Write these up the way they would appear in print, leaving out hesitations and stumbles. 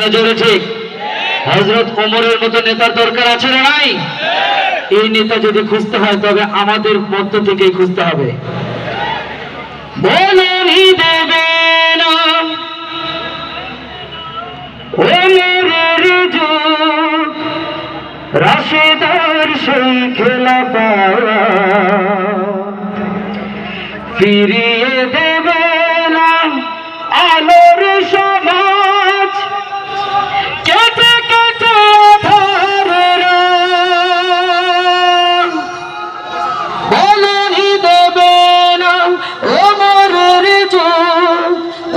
না জোরে ঠিক? হযরত ওমরের মতো নেতার দরকার আছে না নাই? এই নেতা যদি খুঁজতে হয় তবে আমাদের মধ্য থেকেই খুঁজতে হবে। বলনি দেবে না ওমরের যুগ, রাশেদার সেই খেলাফা ফিরিয়ে দেবে না আলোর সমাজ, কেটে কেটে আধারেরা বলনি দেবে না ওমরের যুগ,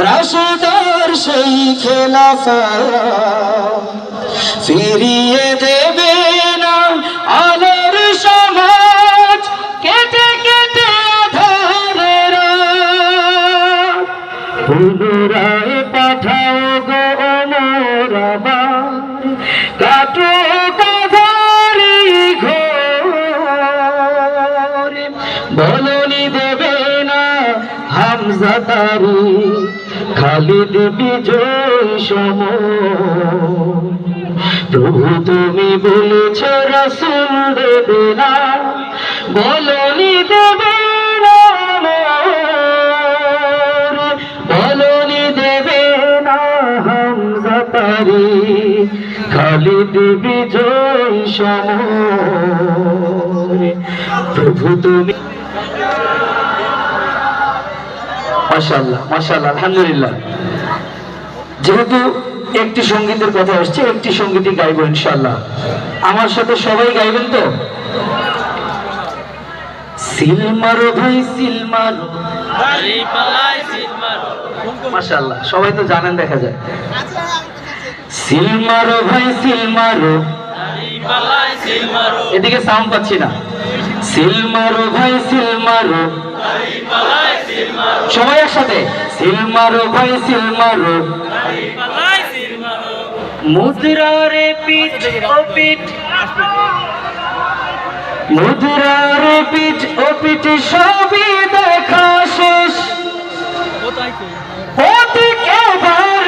রাশেদার সেই খেলাফা ফিরিয়ে দেবে না আলোর সমাজ, কেটে কেটে আধারেরা পুনরায় পাঠাও গো ওমর আবার, কাটো কাধারি ঘোর, বলনি দেবে না হামজা তারি খালিদ বিজয় সমর, প্রভু তুমি বলেছ রাসূল দেবে না, বলনি দেবে না বলনি দেবে না হামজা তারি খালিদ বিজয় সমর, প্রভু তুমি। মাশাআল্লাহ মাশাআল্লাহ আলহামদুলিল্লাহ। যেহেতু একটি সঙ্গীতের কথা আসছে, একটি সঙ্গীতই গাইবো ইনশাআল্লাহ। আমার সাথে সবাই গাইবেন তো? সিল মারো ভাই সিল মারো, মাশাআল্লাহ সবাই তো জানেন দেখা যায়। সিল মারো ভাই সিল মারো, এদিকে সাউন্ড পাচ্ছি না। সিল মারো ভাই সিল মারো, সবাই একসাথে সিল মারো ভাই সিল মারো, মুদ্রারে পিঠ ও পিঠ, মুদ্রারে পিঠ ও পিঠ সবই দেখা শেষ, প্রতীক এবার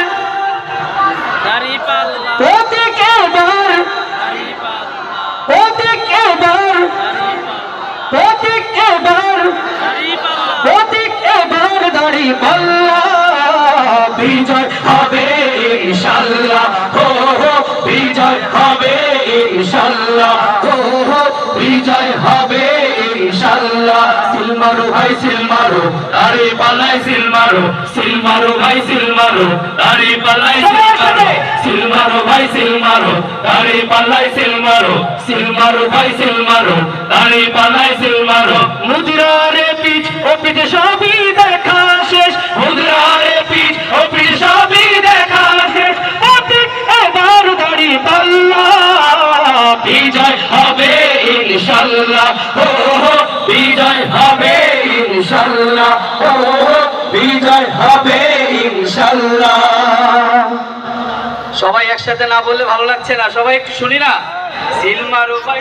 প্রতীক এবার প্রতীক এবার প্রতীক এবার প্রতীক এবার দাড়ি পাল্লা, বিজয় হবে ইনশাআল্লাহ, হো হো বিজয় হবে ইনশাআল্লাহ, হো হো বিজয় হবে ইনশাআল্লাহ। সিল মারো ভাই সিল মারো, দাড়ি পাল্লায় সিল মারো, সিল মারো ভাই সিল মারো, দাড়ি পাল্লায় সিল মারো, সিল মারো ভাই সিল মারো, দাড়ি পাল্লায় সিল মারো, সিল মারো ভাই সিল মারো, দাড়ি পাল্লায় সিল মারো, মুদ্রারে পিঠ ও পিঠ সবই দেখা শেষ, মুদ্রারে পিঠ ও পিঠ সবই দেখা শেষ, প্রতীক এবার দাড়ি পাল্লা, বিজয় হবে ইনশাআল্লাহ, হো হো বিজয় হবে ইনশাআল্লাহ, হো হো বিজয় হবে ইনশাআল্লাহ। সবাই একসাথে না বললে ভালো লাগছে না, সবাই একটু শুনি না। সিল মারো ভাই